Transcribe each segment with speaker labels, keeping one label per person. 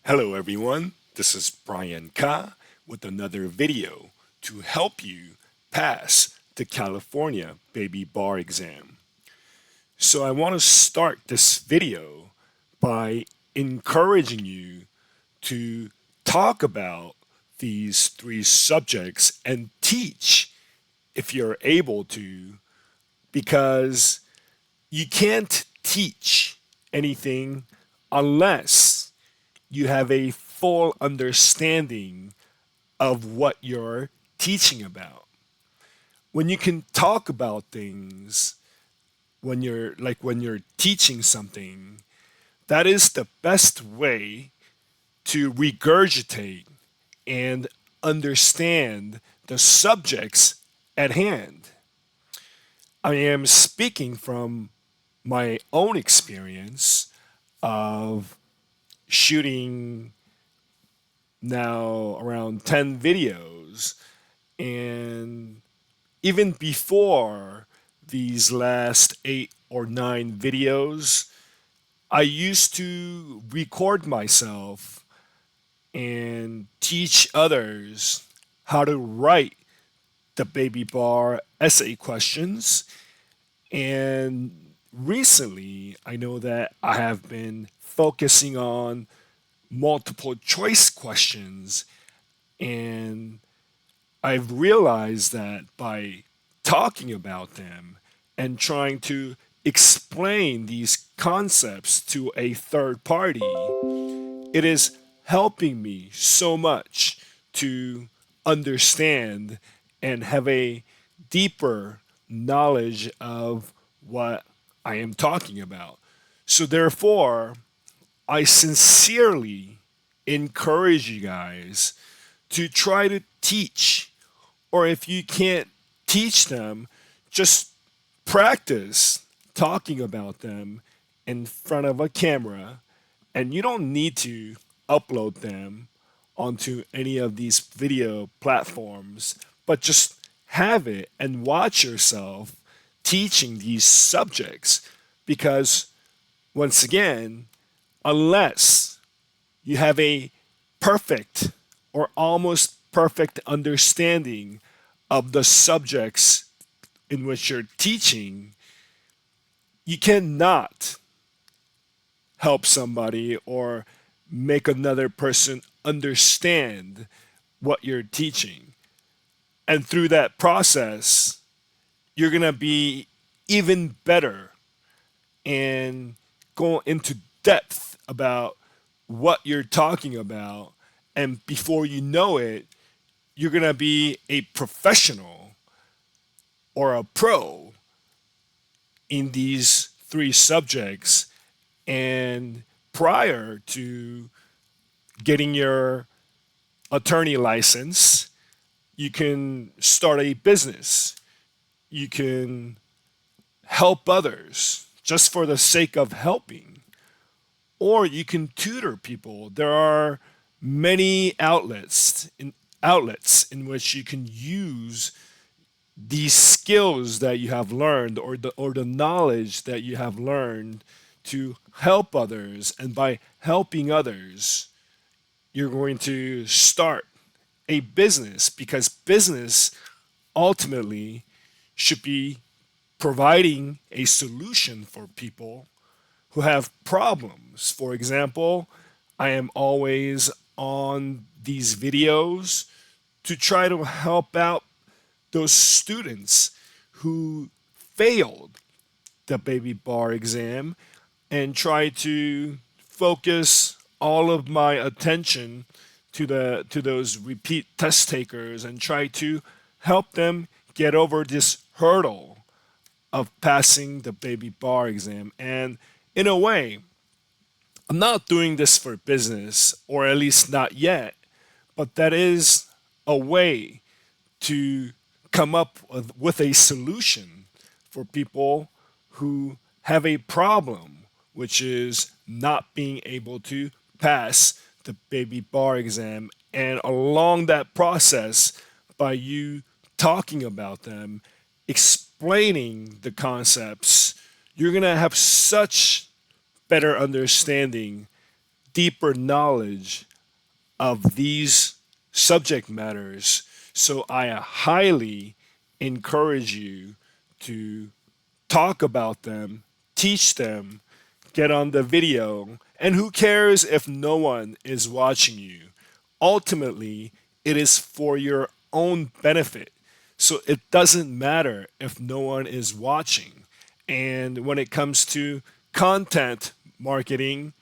Speaker 1: Hello everyone, this is Brian Ka with another video to help you pass the California Baby Bar exam. So I want to start this video by encouraging you to talk about these three subjects and teach if you're able to, because you can't teach anything unless you have a full understanding of what you're teaching about. When you can talk about things when you're teaching something, that is the best way to regurgitate and understand the subjects at hand. I am speaking from my own experience of shooting now around 10 videos. And even before these last 8 or 9 videos, I used to record myself and teach others how to write the baby bar essay questions. And recently, I know that I have been focusing on multiple choice questions, and I've realized that by talking about them and trying to explain these concepts to a third party, it is helping me so much to understand and have a deeper knowledge of what I am talking about. So, therefore, I sincerely encourage you guys to try to teach, or if you can't teach them, just practice talking about them in front of a camera. And you don't need to upload them onto any of these video platforms, but just have it and watch yourself teaching these subjects. Because once again, unless you have a perfect or almost perfect understanding of the subjects in which you're teaching, you cannot help somebody or make another person understand what you're teaching. And through that process, you're going to be even better and go into depth about what you're talking about. And before you know it, you're going to be a professional or a pro in these three subjects. And prior to getting your attorney license, you can start a business. You can help others just for the sake of helping, or you can tutor people. There are many outlets in which you can use these skills that you have learned, or the knowledge that you have learned, to help others. And by helping others, you're going to start a business, because business ultimately should be providing a solution for people who have problems. For example, I am always on these videos to try to help out those students who failed the baby bar exam, and try to focus all of my attention to those repeat test takers and try to help them get over this hurdle of passing the baby bar exam. And in a way, I'm not doing this for business, or at least not yet, but that is a way to come up with a solution for people who have a problem, which is not being able to pass the baby bar exam. And along that process, by you talking about them, explaining the concepts, you're going to have such better understanding deeper knowledge of these subject matters. So I highly encourage you to talk about them, teach them, get on the video, and who cares if no one is watching you? Ultimately, it is for your own benefit. So it doesn't matter if no one is watching. And when it comes to content marketing,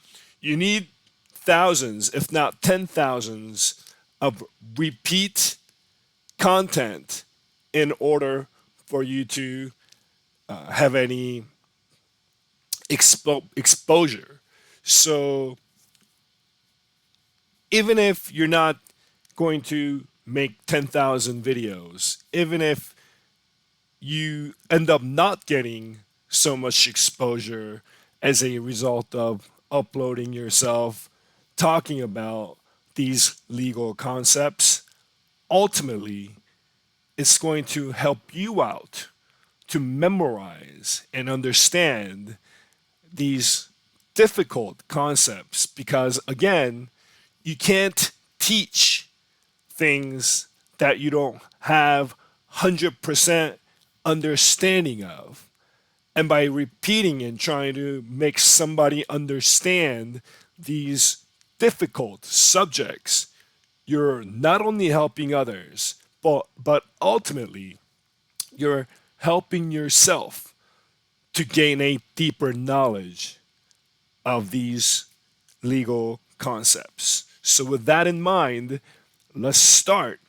Speaker 1: you need thousands, if not 10,000s, of repeat content in order for you to have any exposure. So even if you're not going to make 10,000 videos, even if you end up not getting so much exposure as a result of uploading yourself, talking about these legal concepts, ultimately, it's going to help you out to memorize and understand these difficult concepts because, again, you can't teach things that you don't have 100% understanding of. And by repeating and trying to make somebody understand these difficult subjects, you're not only helping others, but ultimately, you're helping yourself to gain a deeper knowledge of these legal concepts. So, with that in mind, let's start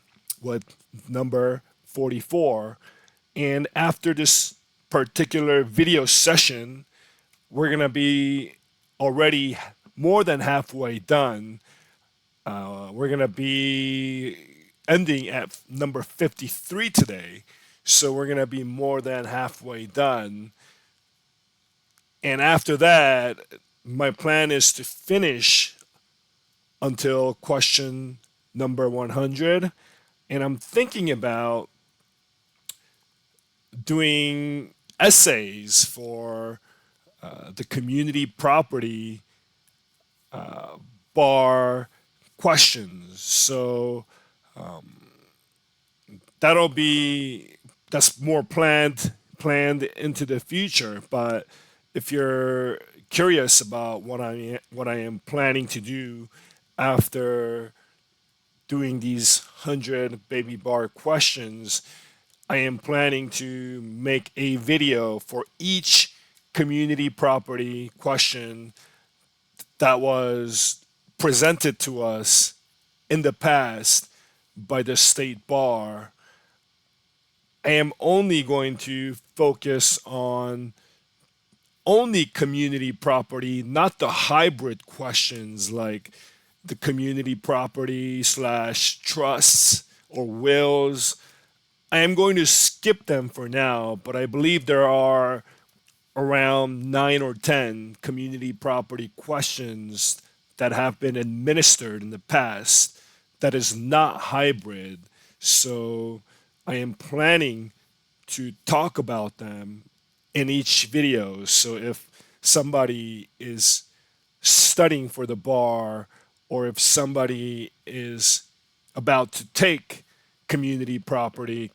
Speaker 1: with number 44. And after this particular video session, we're going to be already more than halfway done. We're going to be ending at number 53 today. So, we're going to be more than halfway done. And after that, my plan is to finish until question number 100. And I'm thinking about doing essays for the community property bar questions. So that'll be that's more planned into the future. But if you're curious about what I am planning to do after doing these 100 baby bar questions, I am planning to make a video for each community property question that was presented to us in the past by the state bar. I am only going to focus on only community property, not the hybrid questions like the community property slash trusts or wills. I am going to skip them for now, but I believe there are around 9 or 10 community property questions that have been administered in the past that is not hybrid. So I am planning to talk about them in each video. So if somebody is studying for the bar or if somebody is about to take community property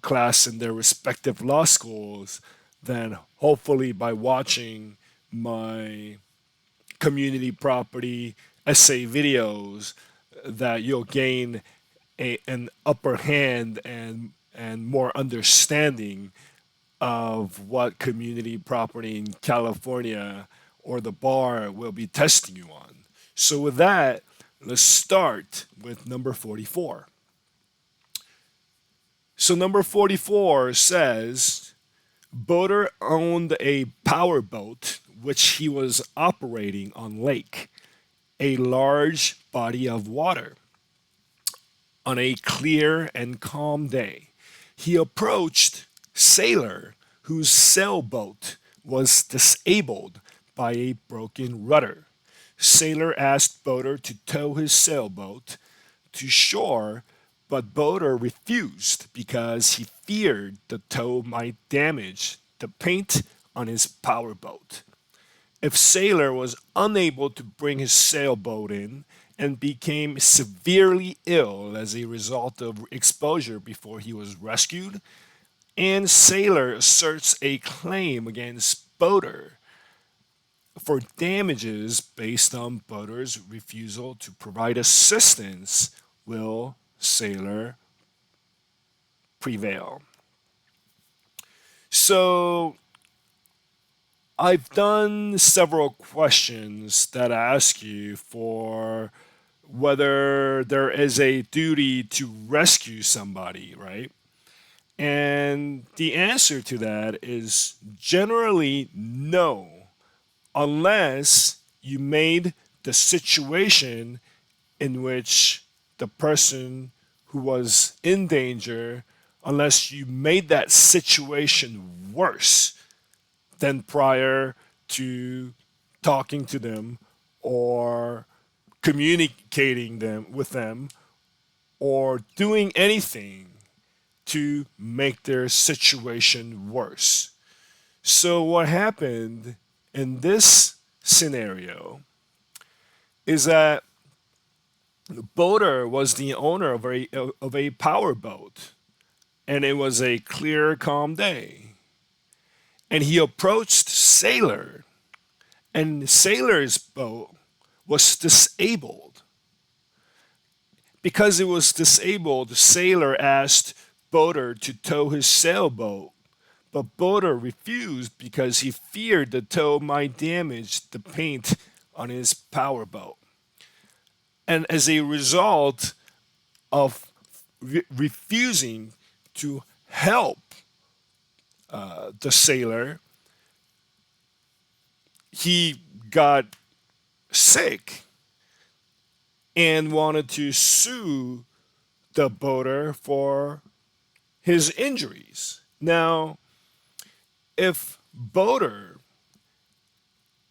Speaker 1: class in their respective law schools, then hopefully by watching my community property essay videos that you'll gain an upper hand and more understanding of what community property in California or the bar will be testing you on. So with that, let's start with number 44. So number 44 says Boater owned a powerboat which he was operating on lake, a large body of water. On a clear and calm day, he approached Sailor, whose sailboat was disabled by a broken rudder. Sailor asked Boater to tow his sailboat to shore, but Boater refused because he feared the tow might damage the paint on his powerboat. If Sailor was unable to bring his sailboat in and became severely ill as a result of exposure before he was rescued, and Sailor asserts a claim against Boater for damages based on Boater's refusal to provide assistance, will Sailor prevail? So I've done several questions that ask you for whether there is a duty to rescue somebody, right? And the answer to that is generally no, unless you made the situation in which the person who was in danger, unless you made that situation worse than prior to talking to them or communicating them with them or doing anything to make their situation worse. So what happened in this scenario is that Boater was the owner of a power boat, and it was a clear, calm day. And he approached Sailor, and Sailor's boat was disabled. Because it was disabled, Sailor asked Boater to tow his sailboat, but Boater refused because he feared the tow might damage the paint on his powerboat. And as a result of refusing to help the sailor, he got sick and wanted to sue the boater for his injuries. Now, if boater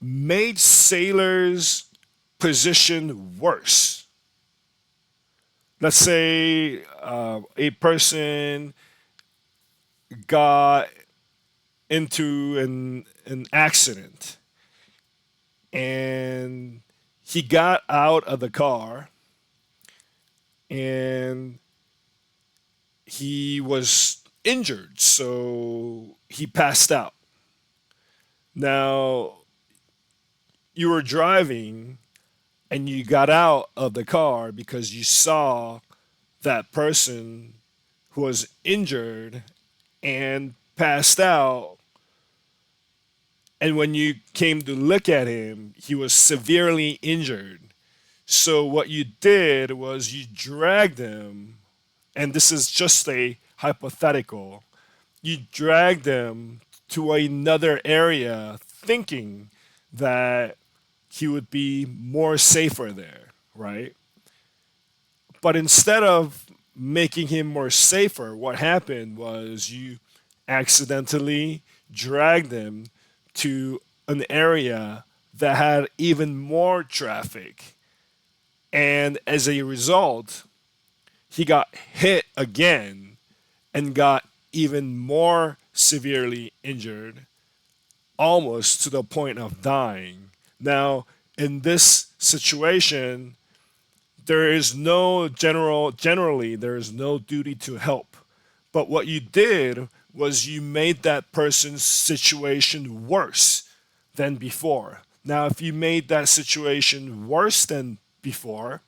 Speaker 1: made sailor's position worse, let's say a person got into an accident and he got out of the car and he was injured, so he passed out. Now, you were driving and you got out of the car because you saw that person who was injured and passed out. And when you came to look at him, he was severely injured. So, what you did was you dragged him, and this is just a hypothetical, you dragged him to another area thinking that he would be more safer there, right? But instead of making him more safer, what happened was you accidentally dragged him to an area that had even more traffic. And as a result, he got hit again and got even more severely injured, almost to the point of dying. Now, in this situation, generally, there is no duty to help. But what you did was you made that person's situation worse than before. Now, if you made that situation worse than before,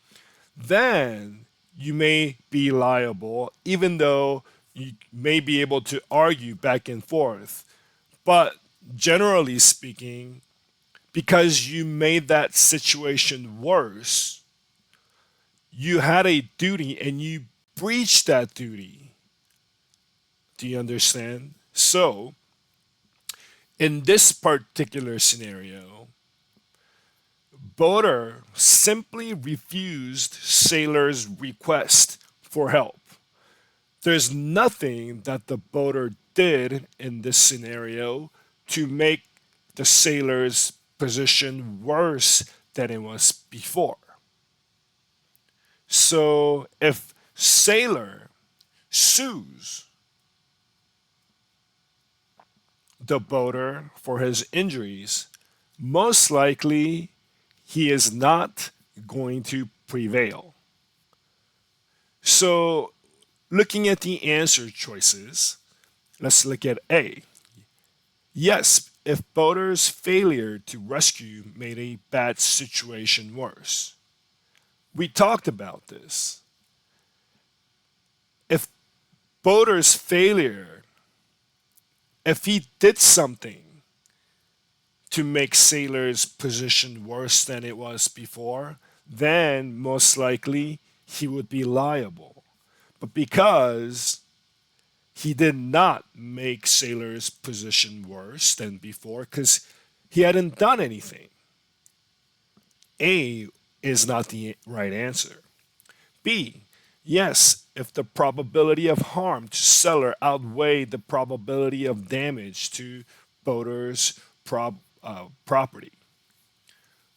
Speaker 1: then you may be liable, even though you may be able to argue back and forth. But generally speaking, because you made that situation worse, you had a duty and you breached that duty. Do you understand? So, in this particular scenario, Boater simply refused Sailor's request for help. There's nothing that the boater did in this scenario to make the sailor's position worse than it was before. So if sailor sues the boater for his injuries, most likely he is not going to prevail. So, looking at the answer choices, let's look at A. Yes, if boater's failure to rescue made a bad situation worse. We talked about this. If boater's failure, if he did something to make sailor's position worse than it was before, then most likely he would be liable. But because he did not make sailor's position worse than before, because he hadn't done anything, A is not the right answer. B, yes, if the probability of harm to seller outweighed the probability of damage to boater's property.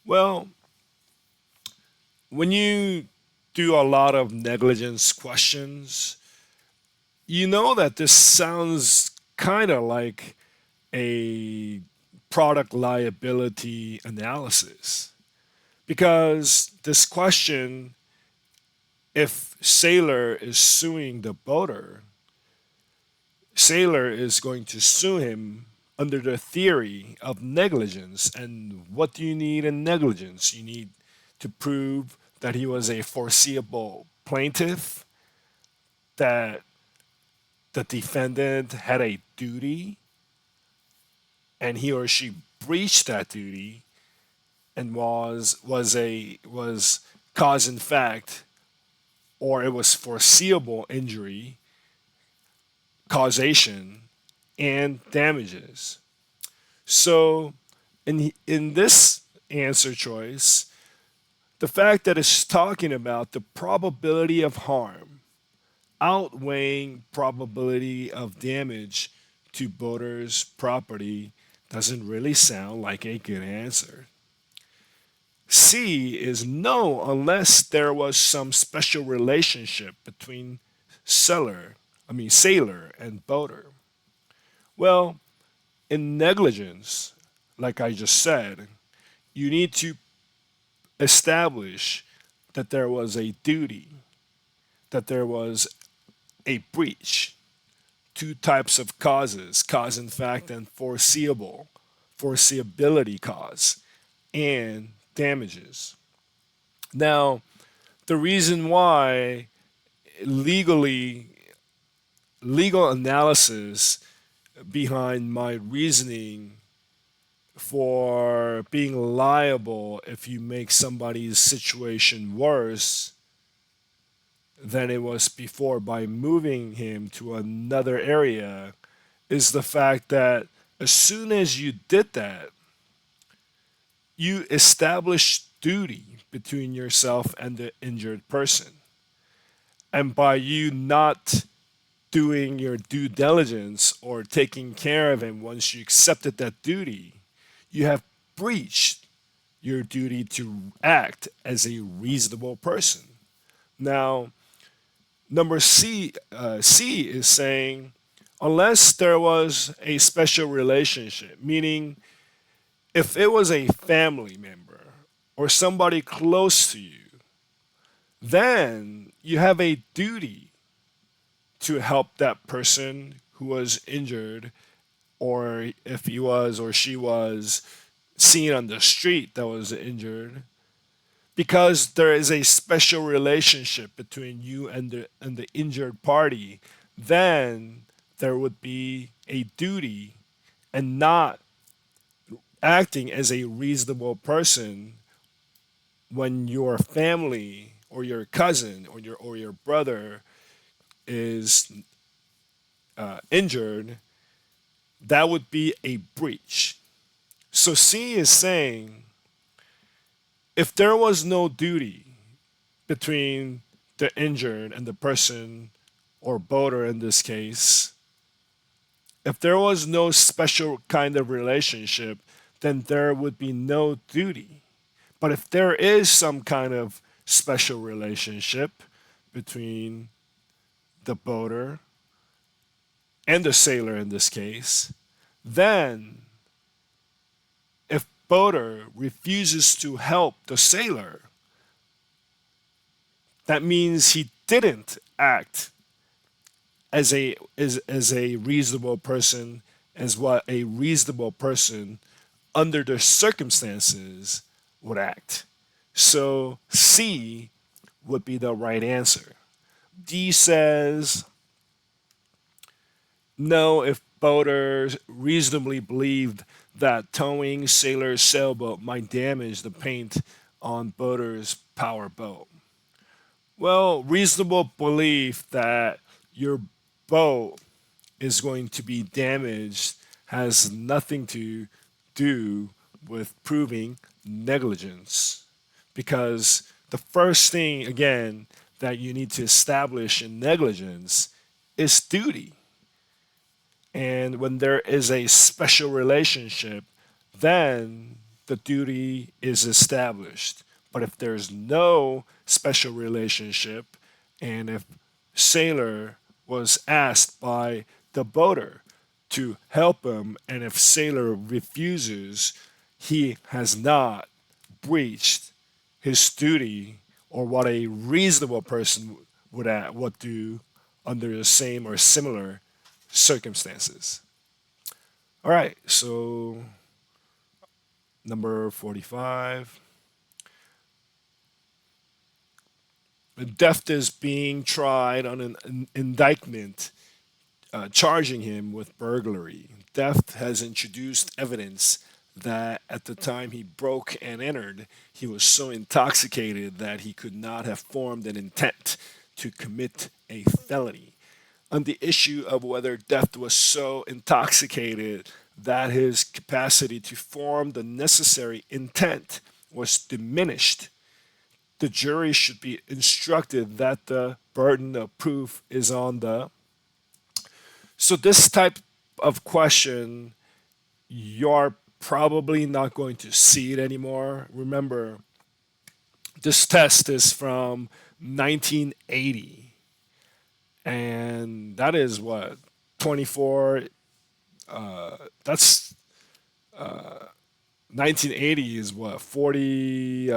Speaker 1: Well, when you do a lot of negligence questions, you know that this sounds kind of like a product liability analysis because this question, if sailor is suing the boater, sailor is going to sue him under the theory of negligence. And what do you need in negligence? You need to prove that he was a foreseeable plaintiff, that the defendant had a duty and he or she breached that duty and was cause in fact, or it was foreseeable injury, causation, and damages. So in this answer choice, the fact that it's talking about the probability of harm outweighing probability of damage to boater's property doesn't really sound like a good answer. C is no, unless there was some special relationship between sailor and boater. Well, in negligence, like I just said, you need to establish that there was a duty, that there was a breach, two types of causes, cause in fact and foreseeability cause, and damages. Now, the reason why legally legal analysis behind my reasoning for being liable if you make somebody's situation worse than it was before by moving him to another area is the fact that as soon as you did that, you establish duty between yourself and the injured person. And by you not doing your due diligence or taking care of him once you accepted that duty, you have breached your duty to act as a reasonable person. Now, C is saying, unless there was a special relationship, meaning if it was a family member or somebody close to you, then you have a duty to help that person who was injured, or if he was or she was seen on the street that was injured, because there is a special relationship between you and the injured party, then there would be a duty and not acting as a reasonable person when your family or your cousin or your brother is injured. That would be a breach. So C is saying if there was no duty between the injured and the person, or boater in this case, if there was no special kind of relationship, then there would be no duty. But if there is some kind of special relationship between the boater and the sailor in this case, then if boater refuses to help the sailor, that means he didn't act as a reasonable person, as what a reasonable person under the circumstances would act. So C would be the right answer. D says no, if boaters reasonably believed that towing sailor's sailboat might damage the paint on boater's power boat. Well, reasonable belief that your boat is going to be damaged has nothing to do with proving negligence. Because the first thing, again, that you need to establish in negligence is duty. And when there is a special relationship, then the duty is established. But if there's no special relationship, and if sailor was asked by the boater to help him, and if sailor refuses, he has not breached his duty or what a reasonable person would do under the same or similar circumstances. All right, so number 45. Deft is being tried on an indictment charging him with burglary. Deft has introduced evidence that at the time he broke and entered, he was so intoxicated that he could not have formed an intent to commit a felony. On the issue of whether Deft was so intoxicated that his capacity to form the necessary intent was diminished, the jury should be instructed that the burden of proof is on the. So, this type of question, you're probably not going to see it anymore. Remember, this test is from 1980, and that is what, 24, that's 1980 is what, 40,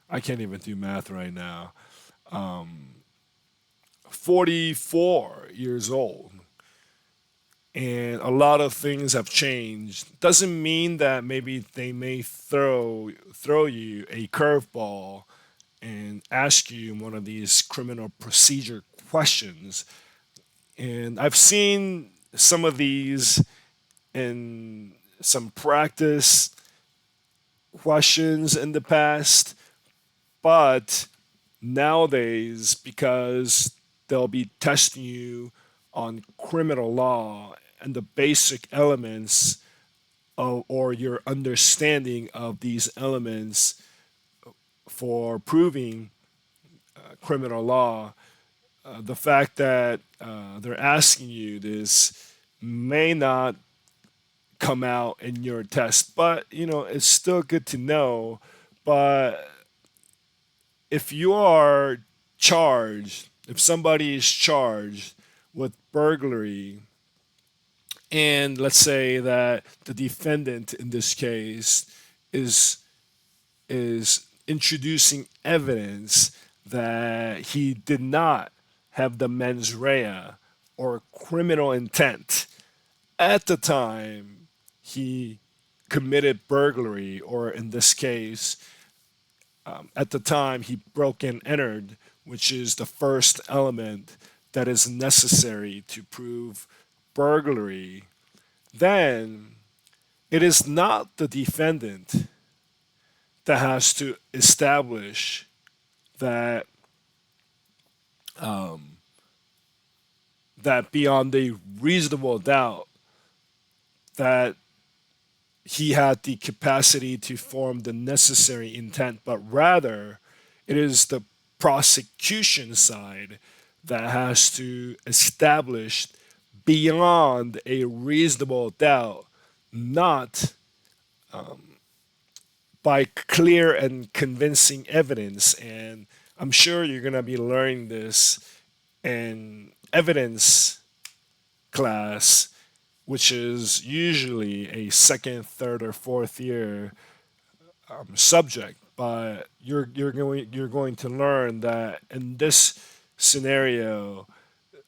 Speaker 1: I can't even do math right now, 44 years old. And a lot of things have changed. Doesn't mean that maybe they may throw you a curveball and ask you one of these criminal procedure questions. And I've seen some of these in some practice questions in the past, but nowadays, because they'll be testing you on criminal law and the basic elements of, or your understanding of these elements for proving criminal law, the fact that they're asking you this may not come out in your test, but it's still good to know. But if you are charged, if somebody is charged with burglary, and let's say that the defendant in this case is introducing evidence that he did not have the mens rea or criminal intent at the time he committed burglary, or in this case, at the time he broke and entered, which is the first element that is necessary to prove burglary, then it is not the defendant that has to establish that that beyond a reasonable doubt that he had the capacity to form the necessary intent, but rather it is the prosecution side that has to establish beyond a reasonable doubt, not by clear and convincing evidence. And I'm sure you're going to be learning this in evidence class, which is usually a second, third, or fourth year subject. But you're going to learn that in this scenario,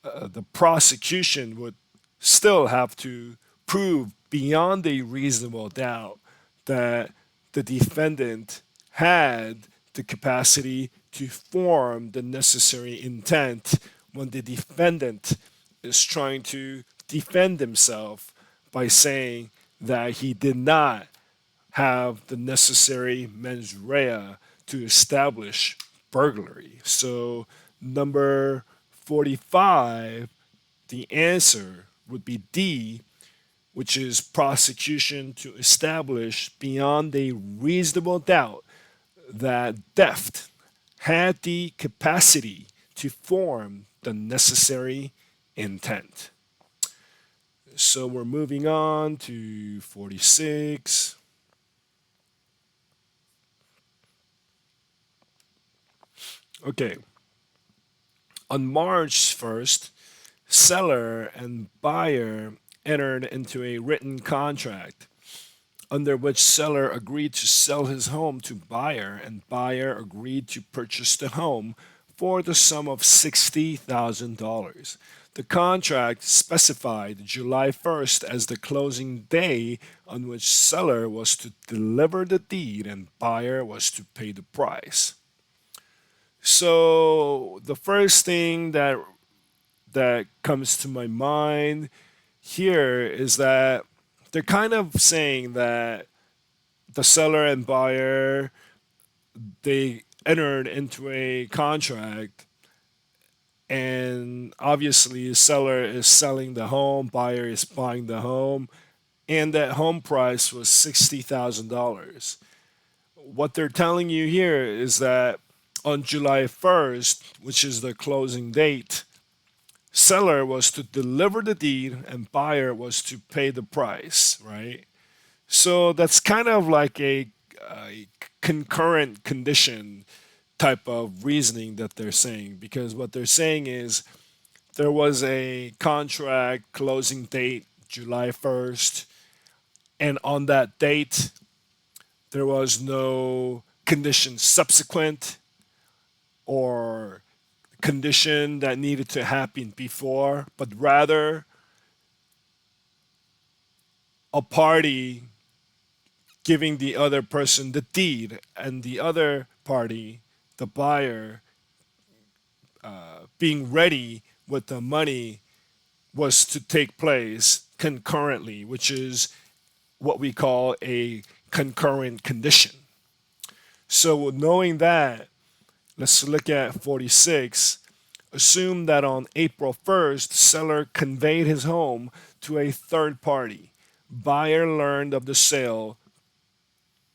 Speaker 1: the prosecution would still have to prove beyond a reasonable doubt that the defendant had the capacity to form the necessary intent when the defendant is trying to defend himself by saying that he did not have the necessary mens rea to establish burglary. So, number 45, the answer would be D, which is prosecution to establish beyond a reasonable doubt that theft had the capacity to form the necessary intent. So we're moving on to 46. Okay. On March 1st, seller and buyer entered into a written contract under which seller agreed to sell his home to buyer and buyer agreed to purchase the home for the sum of $60,000. The contract specified July 1st as the closing day on which seller was to deliver the deed and buyer was to pay the price. So the first thing that comes to my mind here is that they're kind of saying that the seller and buyer, they entered into a contract, and obviously the seller is selling the home, buyer is buying the home, and that home price was $60,000. What they're telling you here is that on July 1st, which is the closing date, seller was to deliver the deed and buyer was to pay the price, right? So that's kind of like a concurrent condition type of reasoning that they're saying, because what they're saying is there was a contract closing date July 1st, and on that date there was no condition subsequent or condition that needed to happen before, but rather a party giving the other person the deed and the other party, the buyer, being ready with the money was to take place concurrently, which is what we call a concurrent condition. So, knowing that, let's look at 46. Assume that on April 1st, seller conveyed his home to a third party. Buyer learned of the sale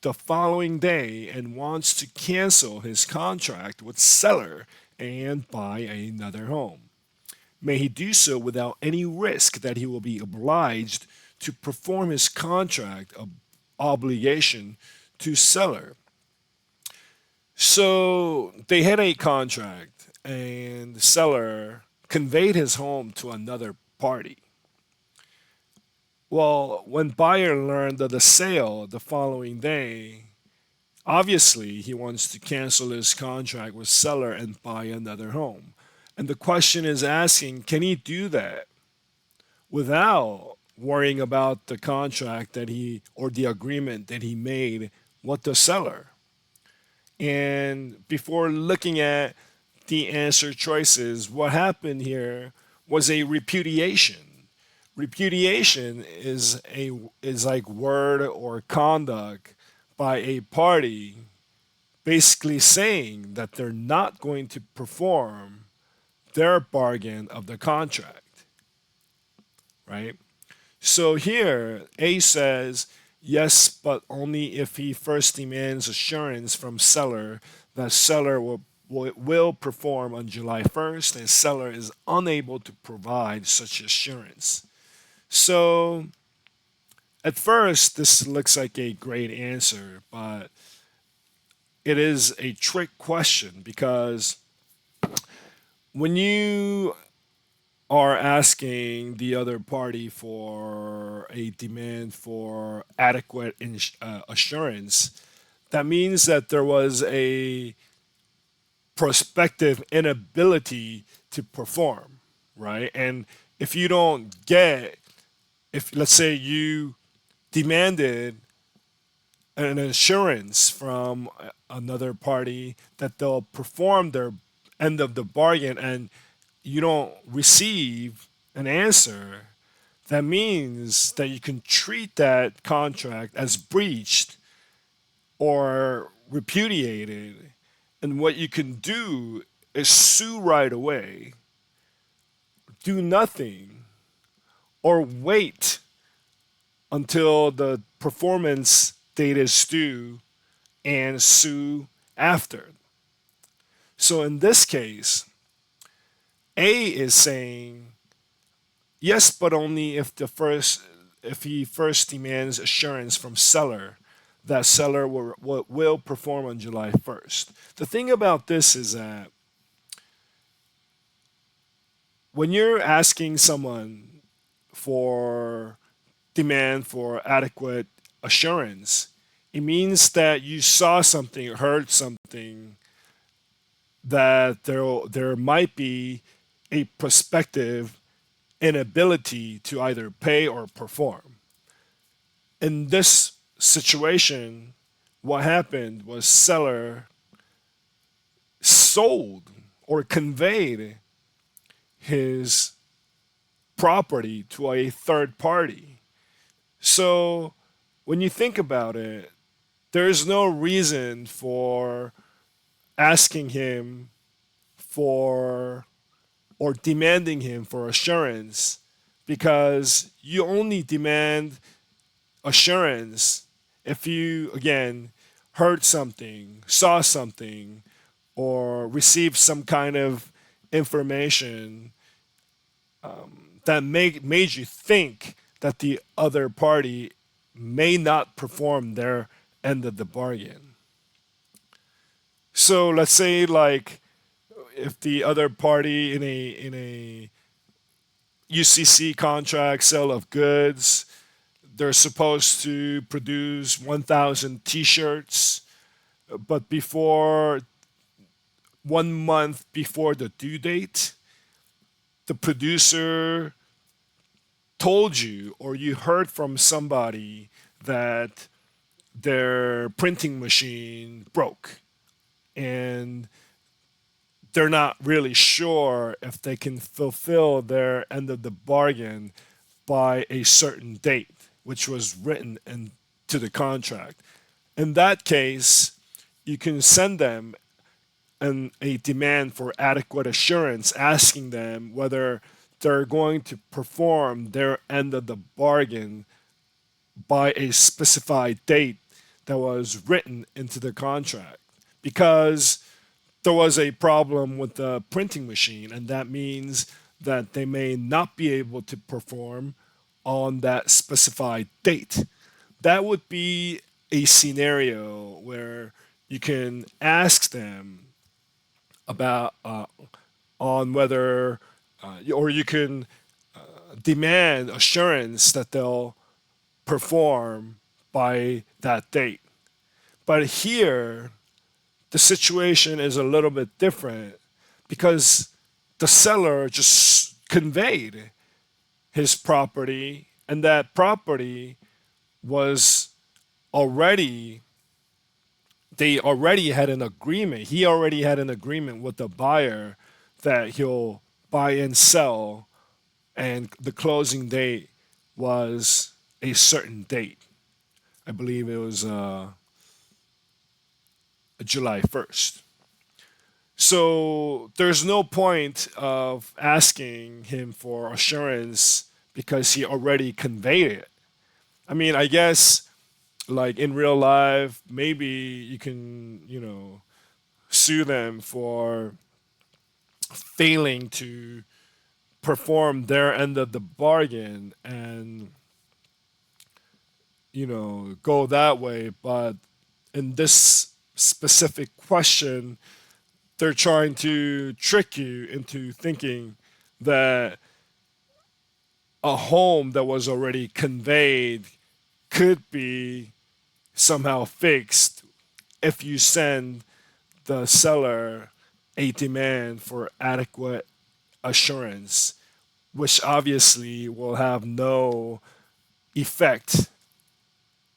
Speaker 1: the following day and wants to cancel his contract with seller and buy another home. May he do so without any risk that he will be obliged to perform his contract of obligation to seller. So they had a contract and the seller conveyed his home to another party. Well, when buyer learned of the sale the following day, obviously he wants to cancel his contract with seller and buy another home. And the question is asking, can he do that without worrying about the contract that he or the agreement that he made with the seller? And before looking at the answer choices, what happened here was a repudiation. Repudiation is like word or conduct by a party basically saying that they're not going to perform their bargain of the contract, right? So here, A says, yes, but only if he first demands assurance from seller that seller will perform on July 1st and seller is unable to provide such assurance. So at first, this looks like a great answer, but it is a trick question because when you are asking the other party for a demand for adequate assurance, that means that there was a prospective inability to perform, right? And if you don't get, if let's say you demanded an assurance from another party that they'll perform their end of the bargain and you don't receive an answer, that means that you can treat that contract as breached or repudiated. And what you can do is sue right away, do nothing, or wait until the performance date is due and sue after. So in this case, A is saying yes, but only if he first demands assurance from seller that seller will perform on July 1st. The thing about this is that when you're asking someone for demand for adequate assurance, it means that you saw something, heard something that there might be a prospective inability to either pay or perform. In this situation, what happened was seller sold or conveyed his property to a third party. So when you think about it, there's no reason for asking him for or demanding him for assurance, because you only demand assurance if you, again, heard something, saw something, or received some kind of information that made you think that the other party may not perform their end of the bargain. So let's say, like, if the other party in a UCC contract, sale of goods, they're supposed to produce 1,000 T-shirts, but before 1 month before the due date, the producer told you or you heard from somebody that their printing machine broke and they're not really sure if they can fulfill their end of the bargain by a certain date, which was written into the contract. In that case, you can send them a demand for adequate assurance, asking them whether they're going to perform their end of the bargain by a specified date that was written into the contract. Because there was a problem with the printing machine, and that means that they may not be able to perform on that specified date. That would be a scenario where you can ask them about on whether or you can demand assurance that they'll perform by that date. But here, the situation is a little bit different because the seller just conveyed his property, and that property was already, they already had an agreement. He already had an agreement with the buyer that he'll buy and sell, and the closing date was a certain date. I believe it was July 1st. So there's no point of asking him for assurance because he already conveyed it. I mean, I guess like in real life, maybe you can, sue them for failing to perform their end of the bargain and, go that way. But in this specific question, they're trying to trick you into thinking that a home that was already conveyed could be somehow fixed if you send the seller a demand for adequate assurance, which obviously will have no effect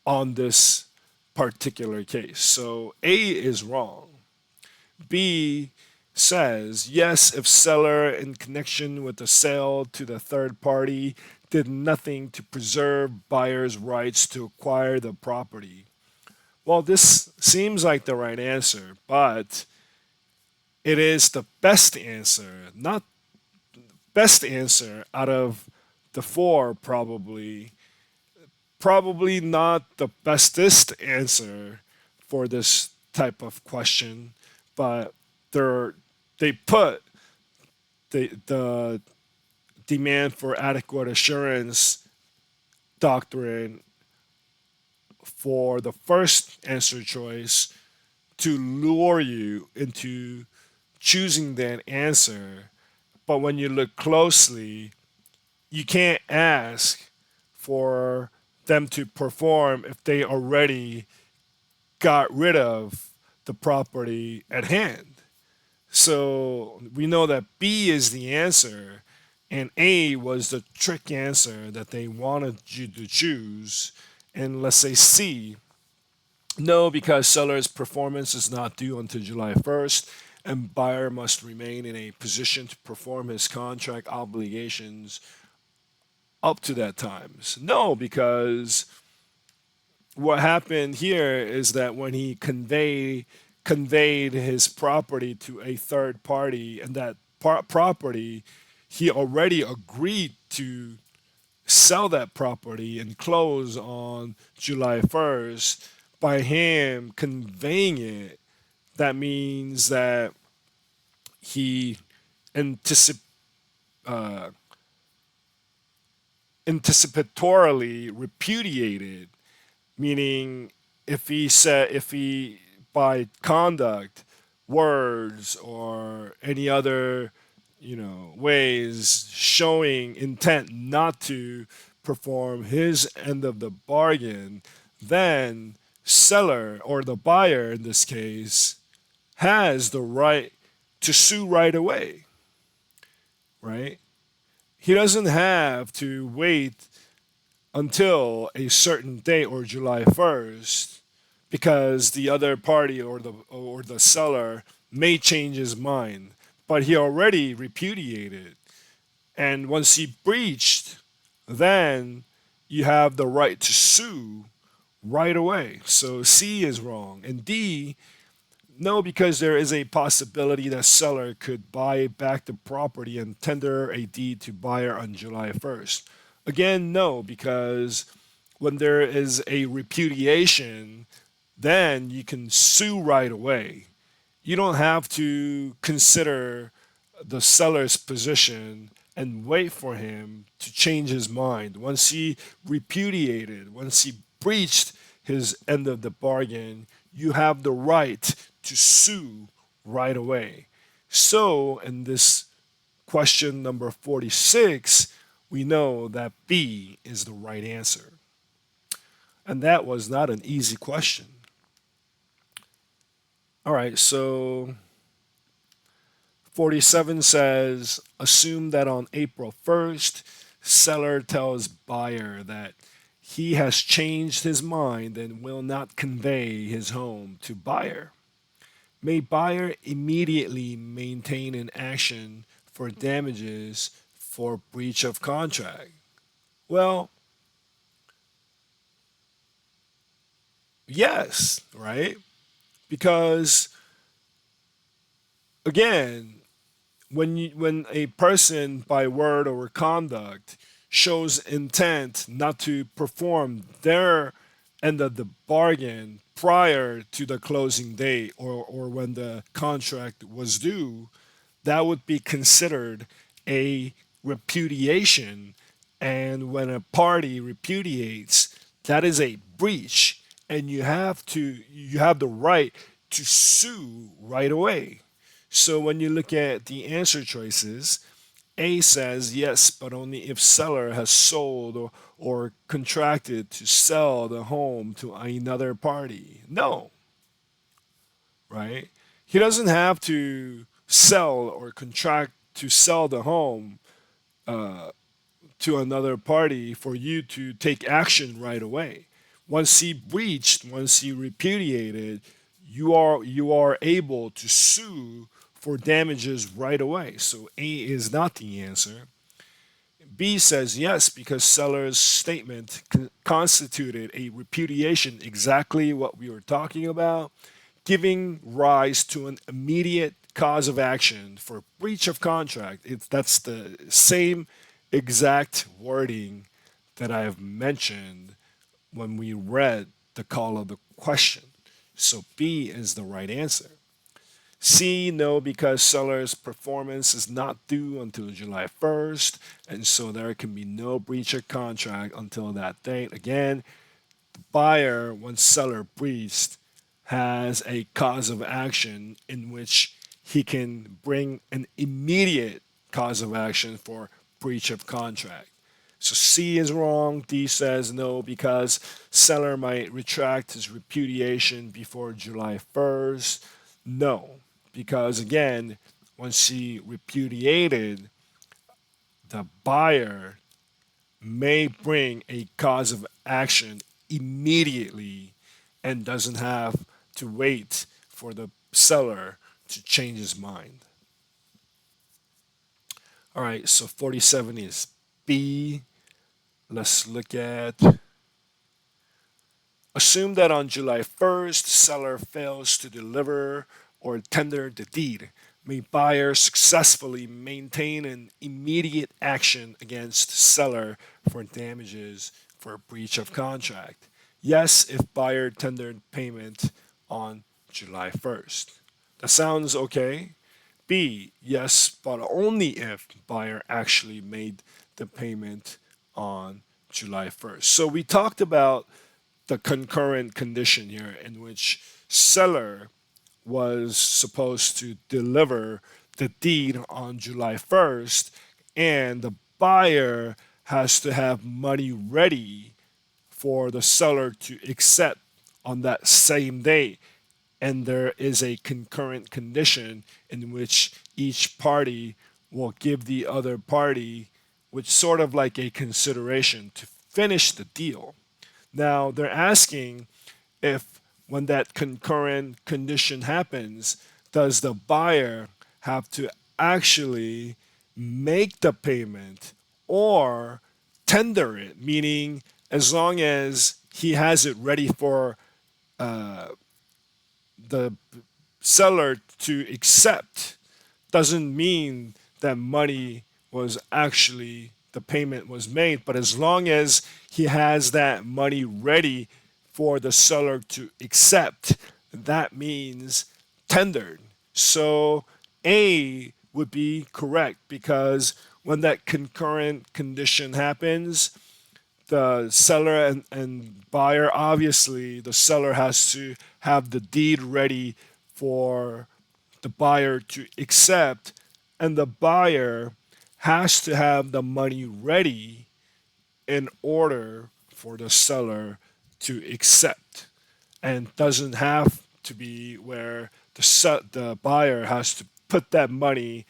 Speaker 1: on this particular case. So A is wrong. B says, yes, if seller in connection with the sale to the third party did nothing to preserve buyer's rights to acquire the property. Well, this seems like the right answer, but it is the best answer, not best answer out of the four, probably not the bestest answer for this type of question, but they're they put the demand for adequate assurance doctrine for the first answer choice to lure you into choosing that answer. But when you look closely, you can't ask for them to perform if they already got rid of the property at hand. So we know that B is the answer, and A was the trick answer that they wanted you to choose. And let's say C, no, because seller's performance is not due until July 1st, and buyer must remain in a position to perform his contract obligations up to that time. No, because what happened here is that when he conveyed his property to a third party, and that property, he already agreed to sell that property and close on July 1st. By him conveying it, that means that he anticip- uh, anticipatorily repudiated, meaning if he by conduct, words, or any other ways showing intent not to perform his end of the bargain, then seller, or the buyer in this case, has the right to sue right away, right? He doesn't have to wait until a certain date or July 1st, because the other party, or the seller, may change his mind, but he already repudiated. And once he breached, then you have the right to sue right away. So C is wrong. And D, no, because there is a possibility that seller could buy back the property and tender a deed to buyer on July 1st. Again, no, because when there is a repudiation, then you can sue right away. You don't have to consider the seller's position and wait for him to change his mind. Once he repudiated, once he breached his end of the bargain, you have the right to sue right away. So, in this question number 46, we know that B is the right answer. And that was not an easy question. All right, so 47 says, assume that on April 1st, seller tells buyer that he has changed his mind and will not convey his home to buyer. May buyer immediately maintain an action for damages for breach of contract? Well, yes, right? Because again, when a person by word or conduct shows intent not to perform their end of the bargain prior to the closing date, or when the contract was due, that would be considered a repudiation. And when a party repudiates, that is a breach, and you have the right to sue right away. So when you look at the answer choices, A says yes, but only if seller has sold or contracted to sell the home to another party. No, right? He doesn't have to sell or contract to sell the home to another party for you to take action right away. Once he breached, once he repudiated, you are able to sue for damages right away. So A is not the answer. B says yes because seller's statement constituted a repudiation, exactly what we were talking about, giving rise to an immediate cause of action for breach of contract. That's the same exact wording that I have mentioned when we read the call of the question. So B is the right answer. C, no, because seller's performance is not due until July 1st, and so there can be no breach of contract until that date. Again, buyer, once seller breached, has a cause of action in which he can bring an immediate cause of action for breach of contract. So C is wrong. D says no because seller might retract his repudiation before July 1st. No, because again, once he repudiated, the buyer may bring a cause of action immediately and doesn't have to wait for the seller to change his mind. All right, so 47 is B. Let's look at assume that on July 1st, seller fails to deliver or tender the deed. May buyer successfully maintain an immediate action against seller for damages for breach of contract? Yes, if buyer tendered payment on July 1st. That sounds okay. B, yes, but only if buyer actually made the payment on July 1st. So we talked about the concurrent condition here in which seller was supposed to deliver the deed on July 1st and the buyer has to have money ready for the seller to accept on that same day. And there is a concurrent condition in which each party will give the other party, which sort of like a consideration to finish the deal. Now they're asking if when that concurrent condition happens, does the buyer have to actually make the payment or tender it? Meaning, as long as he has it ready for the seller to accept, doesn't mean that money was actually the payment was made, but as long as he has that money ready for the seller to accept, that means tendered. So A would be correct because when that concurrent condition happens, the seller and buyer, obviously the seller has to have the deed ready for the buyer to accept, and the buyer has to have the money ready in order for the seller to accept, and doesn't have to be where the buyer has to put that money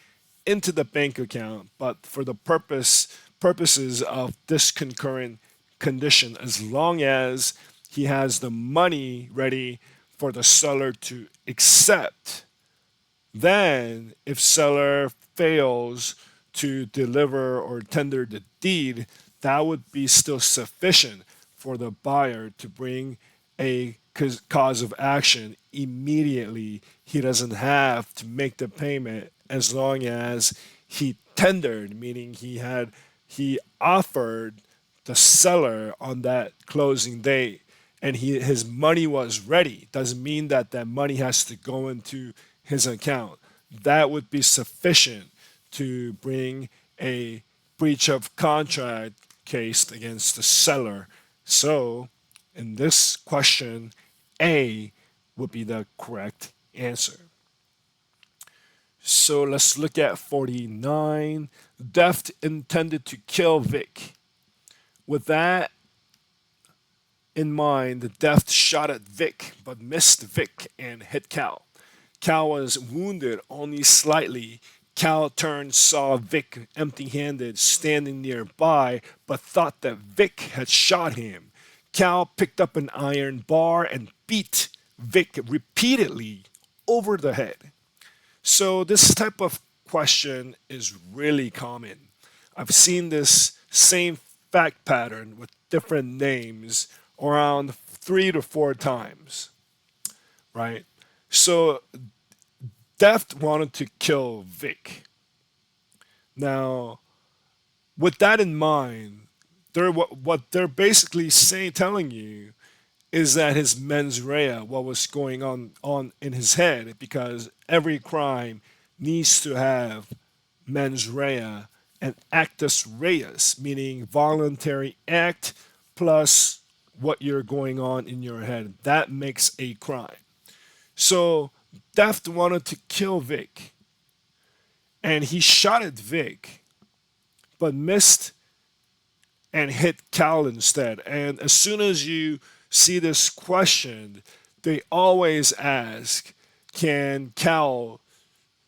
Speaker 1: into the bank account, but for the purposes of this concurrent condition, as long as he has the money ready for the seller to accept, then, if seller fails to deliver or tender the deed, that would be still sufficient for the buyer to bring a cause of action immediately. He doesn't have to make the payment as long as he tendered, meaning he offered the seller on that closing date and his money was ready. Doesn't mean that that money has to go into his account. That would be sufficient to bring a breach of contract case against the seller. So, in this question, A would be the correct answer. So let's look at 49. Deft intended to kill Vic. With that in mind, the Deft shot at Vic, but missed Vic and hit Cal. Cal was wounded only slightly. Cal turned, saw Vic empty handed standing nearby, but thought that Vic had shot him. Cal picked up an iron bar and beat Vic repeatedly over the head. So, this type of question is really common. I've seen this same fact pattern with different names around 3 to 4 times, right? So, Deft wanted to kill Vic. Now, with that in mind, what they're basically saying, telling you, is that his mens rea, what was going on in his head, because every crime needs to have mens rea and actus reus, meaning voluntary act plus what you're going on in your head. That makes a crime. So Deft wanted to kill Vic, and he shot at Vic, but missed and hit Cal instead. And as soon as you see this question, they always ask, can Cal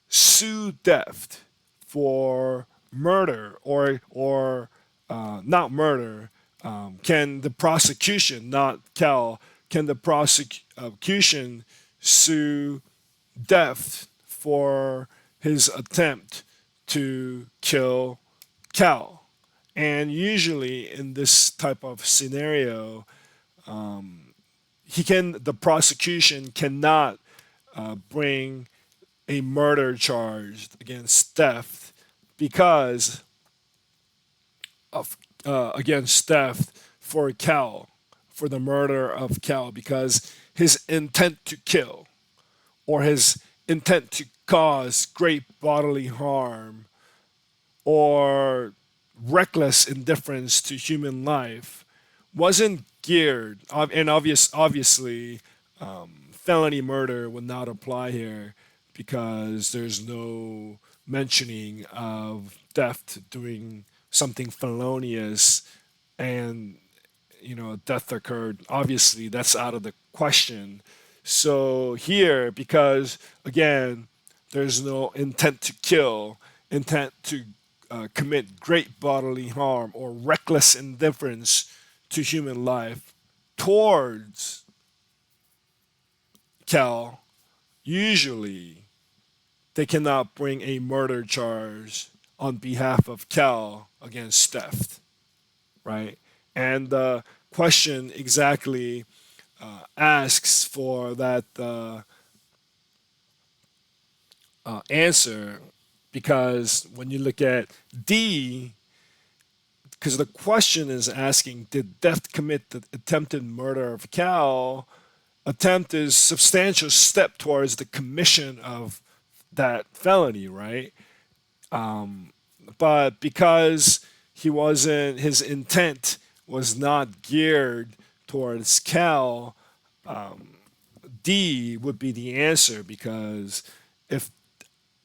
Speaker 1: sue Deft for murder or not murder? Can the prosecution, not Cal, can the prosecution sue Deft for his attempt to kill Cal? And usually in this type of scenario, the prosecution cannot bring a murder charge against theft because of against theft for Cal, for the murder of Cal, because his intent to kill or his intent to cause great bodily harm or reckless indifference to human life wasn't geared, and obviously, felony murder would not apply here because there's no mentioning of theft doing something felonious and death occurred. Obviously, that's out of the question. So here, because again, there's no intent to kill, intent to commit great bodily harm or reckless indifference to human life towards Cal, usually they cannot bring a murder charge on behalf of Cal against theft, right? And the question exactly asks for that answer because when you look at D, because the question is asking, did Deft commit the attempted murder of Cal? Attempt is substantial step towards the commission of that felony, right? But because his intent was not geared towards Cal, D would be the answer because if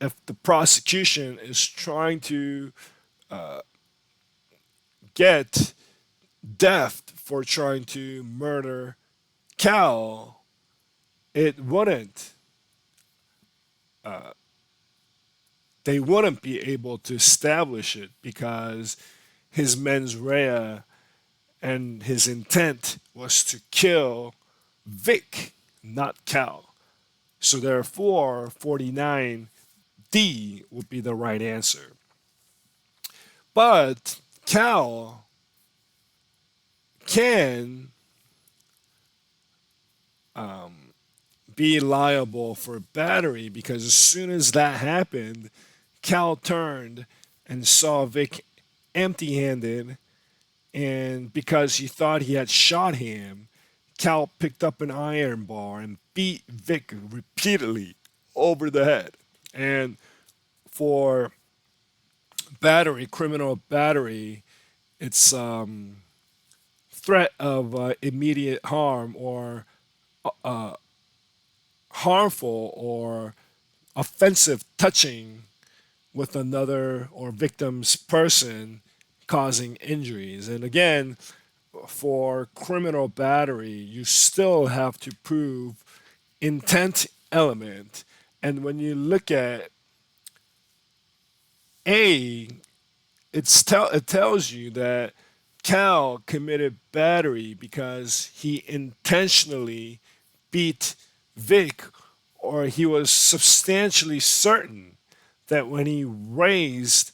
Speaker 1: if the prosecution is trying to get Deft for trying to murder Cal, it wouldn't they wouldn't be able to establish it because his mens rea and his intent was to kill Vic, not Cal. So therefore, 49D would be the right answer. But Cal can be liable for battery because as soon as that happened, Cal turned and saw Vic empty handed, and because he thought he had shot him, Cal picked up an iron bar and beat Vic repeatedly over the head. And for battery, criminal battery, it's threat of immediate harm or harmful or offensive touching with another or victim's person causing injuries. And again, for criminal battery, you still have to prove intent element. And when you look at A, it tells you that Cal committed battery because he intentionally beat Vic, or he was substantially certain that when he raised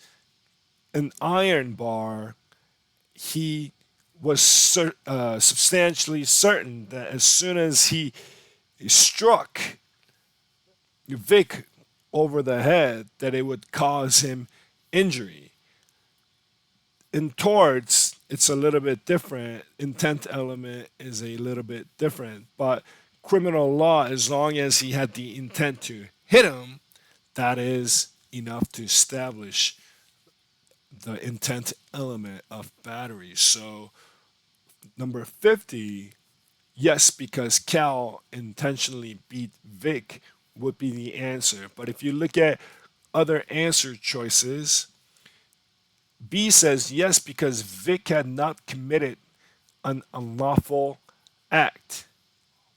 Speaker 1: an iron bar, he was substantially certain that as soon as he struck Vic over the head, that it would cause him injury. In torts, it's a little bit different. Intent element is a little bit different. But criminal law, as long as he had the intent to hit him, that is enough to establish the intent element of battery. So, number 50, yes, because Cal intentionally beat Vic would be the answer. But if you look at other answer choices, B says yes because Vic had not committed an unlawful act.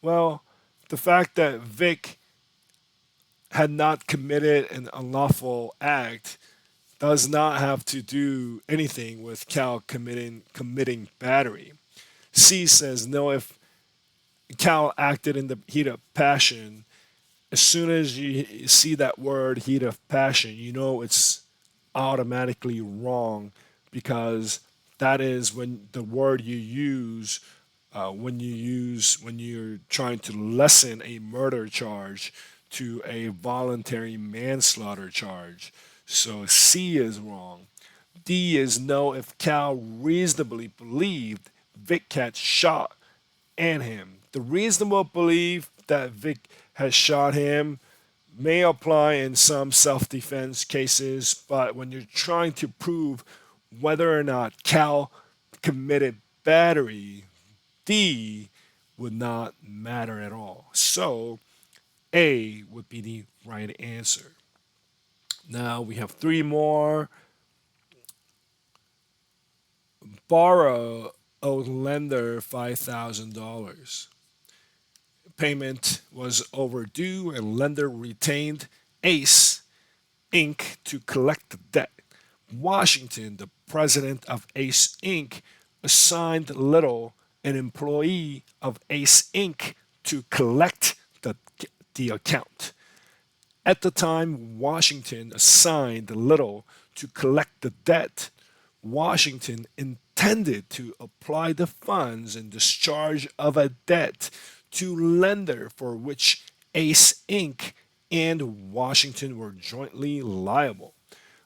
Speaker 1: Well, the fact that Vic had not committed an unlawful act does not have to do anything with Cal committing battery. C says no, if Cal acted in the heat of passion, as soon as you see that word heat of passion, you know it's automatically wrong, because that is when the word you use when you're trying to lessen a murder charge to a voluntary manslaughter charge. So C is wrong. D is no, if Cal reasonably believed Vic had shot and him. The reasonable belief that Vic has shot him may apply in some self defense cases, but when you're trying to prove whether or not Cal committed battery, D would not matter at all. So A would be the right answer. Now we have three more. Borrow owed lender $5,000. Payment was overdue and lender retained ACE Inc. to collect the debt. Washington, the president of ACE Inc., assigned Little, an employee of ACE Inc., to collect the account. At the time Washington assigned Little to collect the debt, Washington intended to apply the funds in discharge of a debt to lender for which ACE Inc. and Washington were jointly liable.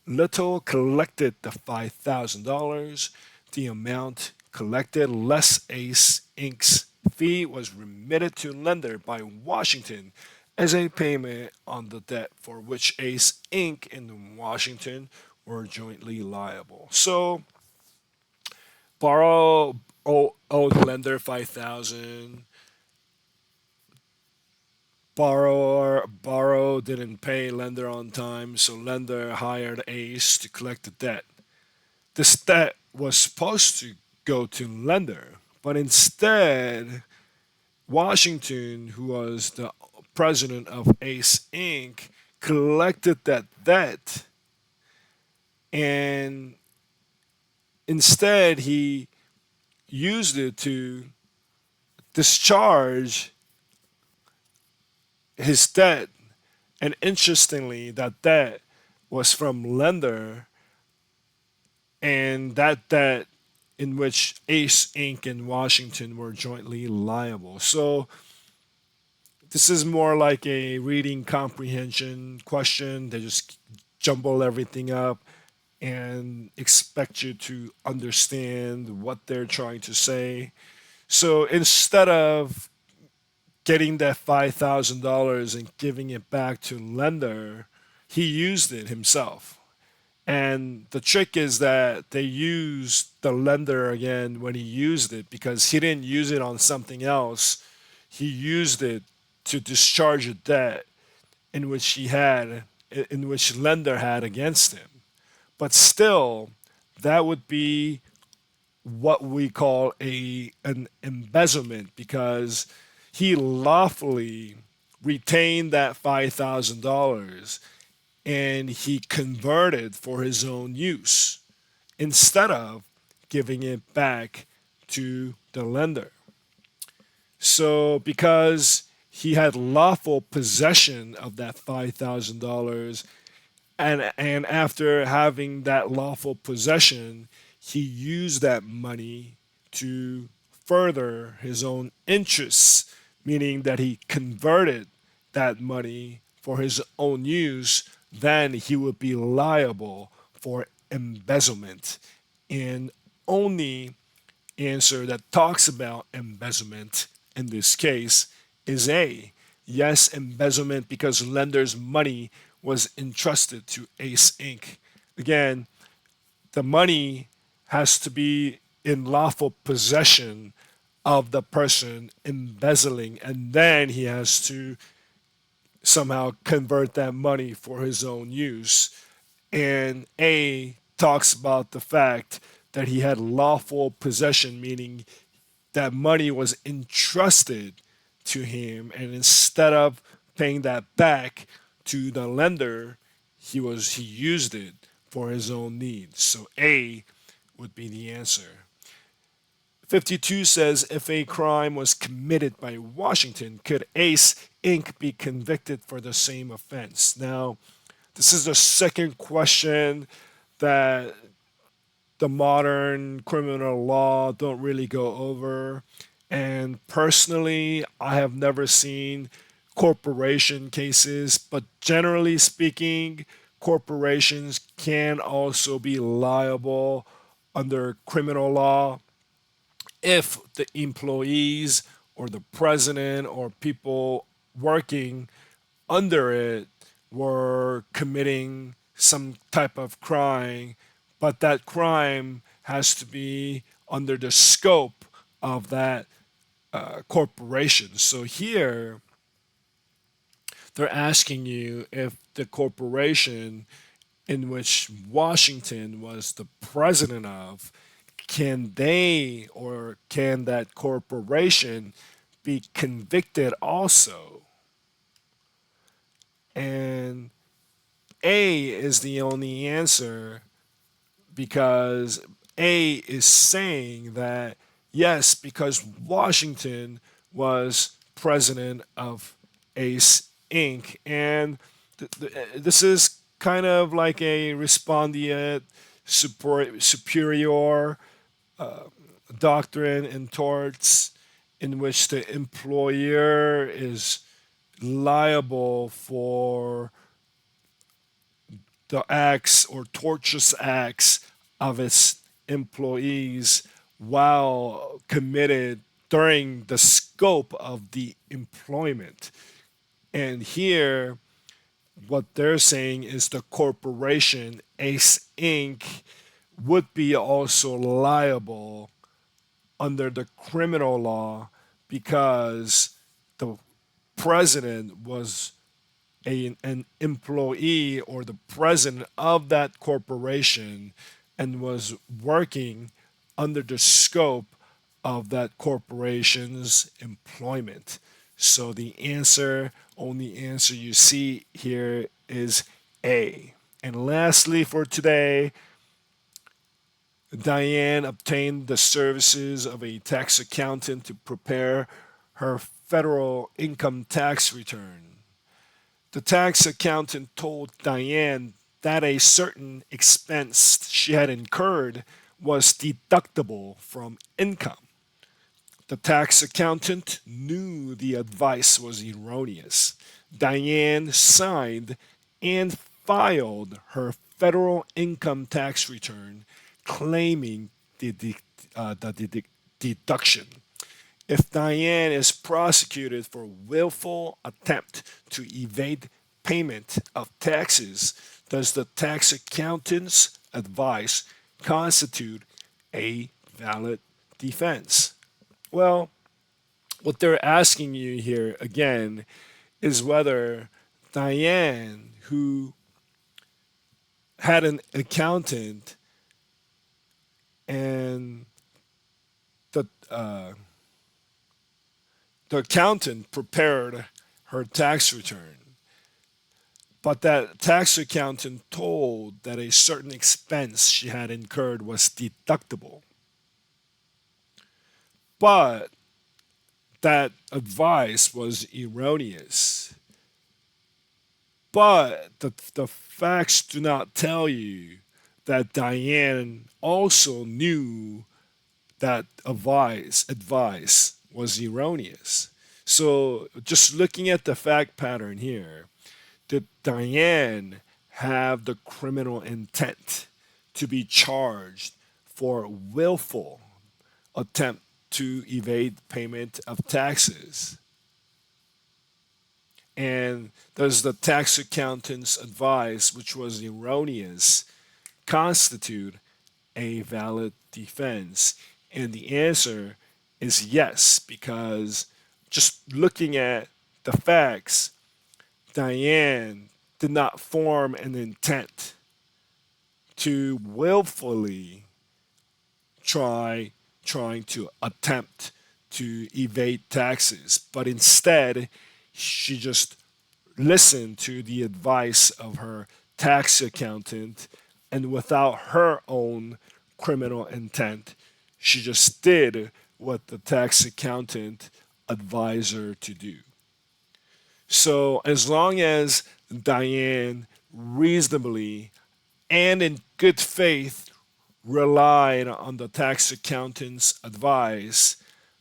Speaker 1: Little collected the $5,000. The amount collected less ACE Inc.'s fee was remitted to lender by Washington as a payment on the debt for which ACE Inc. and Washington were jointly liable. So owed lender 5,000. Borrow didn't pay lender on time, so lender hired Ace to collect the debt. This debt was supposed to go to lender, but instead Washington, who was the president of Ace Inc., collected that debt, and instead he used it to discharge his debt. And interestingly, that debt was from lender, and that debt in which Ace Inc. and Washington were jointly liable. So this is more like a reading comprehension question. They just jumble everything up and expect you to understand what they're trying to say. So instead of getting that $5,000 and giving it back to lender, he used it himself. And the trick is that they used the lender again when he used it, because he didn't use it on something else. He used it to discharge a debt. in which he had, in which lender had against him. But still, that would be what we call an embezzlement because he lawfully retained that $5,000 and he converted for his own use instead of giving it back to the lender. So, because he had lawful possession of that $5,000, and after having that lawful possession, he used that money to further his own interests, meaning that he converted that money for his own use, then he would be liable for embezzlement. And only answer that talks about embezzlement in this case is A. Yes, embezzlement because lender's money was entrusted to Ace Inc. Again, the money has to be in lawful possession of the person embezzling, and then he has to somehow convert that money for his own use. And A talks about the fact that he had lawful possession, meaning that money was entrusted to him, and instead of paying that back to the lender, he used it for his own needs. So A would be the answer. 52 says if a crime was committed by Washington, could Ace Inc. be convicted for the same offense? Now, this is the second question that the modern criminal law don't really go over. And personally, I have never seen corporation cases, but generally speaking, corporations can also be liable under criminal law if the employees or the president or people working under it were committing some type of crime, but that crime has to be under the scope of that corporation. So here, they're asking you if the corporation in which Washington was the president of, can they or can that corporation be convicted also? And A is the only answer because A is saying that yes, because Washington was president of Ace Inc. And this is kind of like a respondeat superior doctrine in torts in which the employer is liable for the acts or tortious acts of its employees while committed during the scope of the employment. And here, what they're saying is the corporation, Ace Inc., would be also liable under the criminal law because the president was an employee or the president of that corporation and was working under the scope of that corporation's employment. So the answer, only answer you see here is A. And lastly for today, Diane obtained the services of a tax accountant to prepare her federal income tax return. The tax accountant told Diane that a certain expense she had incurred was deductible from income. The tax accountant knew the advice was erroneous. Diane signed and filed her federal income tax return claiming the deduction. If Diane is prosecuted for willful attempt to evade payment of taxes, does the tax accountant's advice constitute a valid defense? Well, what they're asking you here again is whether Diane, who had an accountant, and the the accountant prepared her tax return, but that tax accountant told that a certain expense she had incurred was deductible. But that advice was erroneous. But the facts do not tell you that Diane also knew that advice was erroneous. So just looking at the fact pattern here, did Diane have the criminal intent to be charged for willful attempt to evade payment of taxes? And does the tax accountant's advice, which was erroneous, constitute a valid defense? And the answer is yes, because just looking at the facts, Diane did not form an intent to willfully try trying to attempt to evade taxes, but instead she just listened to the advice of her tax accountant, and without her own criminal intent, she just did what the tax accountant advised her to do. So, as long as Diane reasonably and in good faith relied on the tax accountant's advice,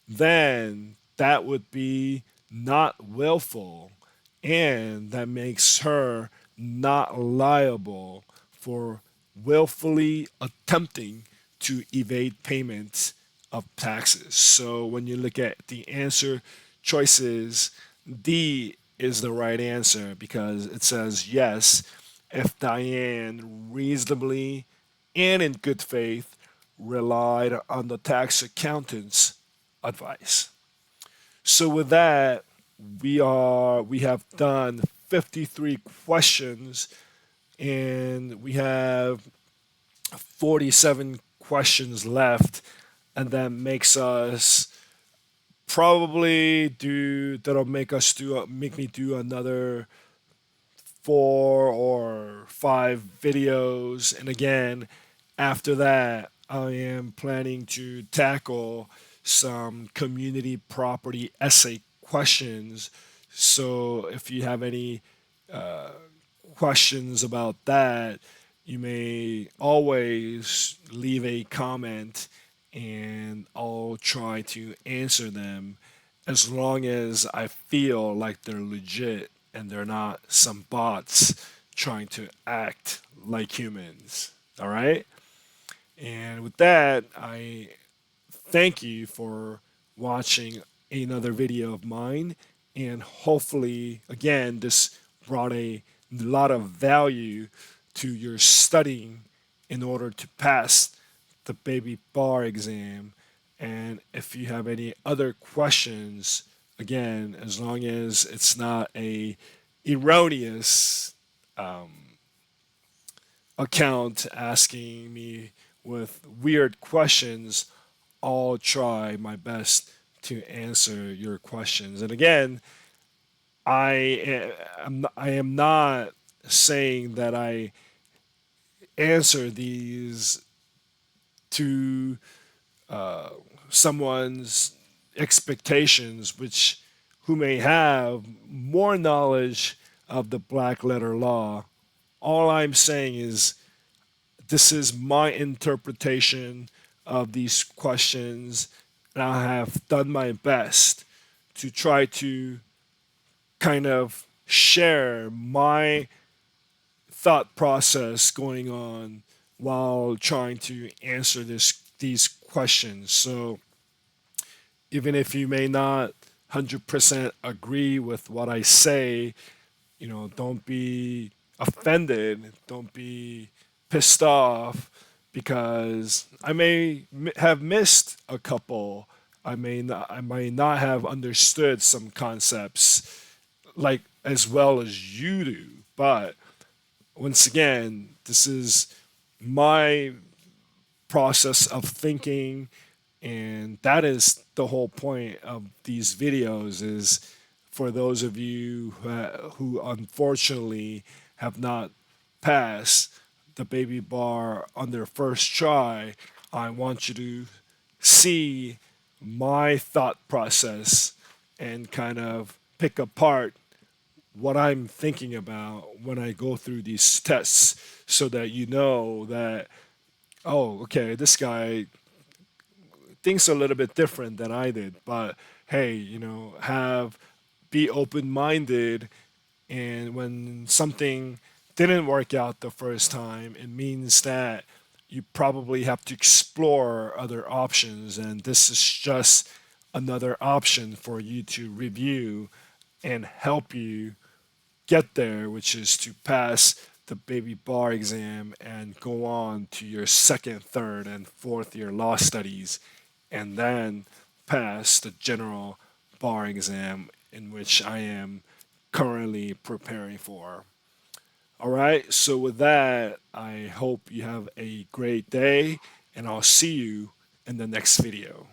Speaker 1: then that would be not willful, and that makes her not liable for willfully attempting to evade payment of taxes. So when you look at the answer choices, D is the right answer because it says yes, if Diane reasonably and in good faith relied on the tax accountant's advice. So with that, we have done 53 questions, and we have 47 questions left, and that makes us probably do that'll make me do another 4 or 5 videos. And again, after that, I am planning to tackle some community property essay questions. So if you have any questions about that, you may always leave a comment and I'll try to answer them as long as I feel like they're legit and they're not some bots trying to act like humans. All right? And with that, I thank you for watching another video of mine. And hopefully, again, this brought a lot of value to your studying in order to pass the baby bar exam. And if you have any other questions, again, as long as it's not a erroneous account asking me with weird questions, I'll try my best to answer your questions. And again, I am not saying that I answer these to someone's expectations, which who may have more knowledge of the black letter law. All I'm saying is this is my interpretation of these questions, and I have done my best to try to kind of share my thought process going on while trying to answer these questions. So even if you may not 100% agree with what I say, don't be offended, don't be pissed off because I may have missed a couple. I may not have understood some concepts like as well as you do. But once again, this is my process of thinking, and that is the whole point of these videos, is for those of you who unfortunately have not passed the baby bar on their first try. I want you to see my thought process and kind of pick apart what I'm thinking about when I go through these tests, so that you know that, oh, okay, this guy thinks a little bit different than I did. But hey, be open minded. And when something didn't work out the first time, it means that you probably have to explore other options. And this is just another option for you to review and help you get there, which is to pass the baby bar exam and go on to your second, third, and fourth year law studies, and then pass the general bar exam, in which I am currently preparing for. All right, so with that, I hope you have a great day, and I'll see you in the next video.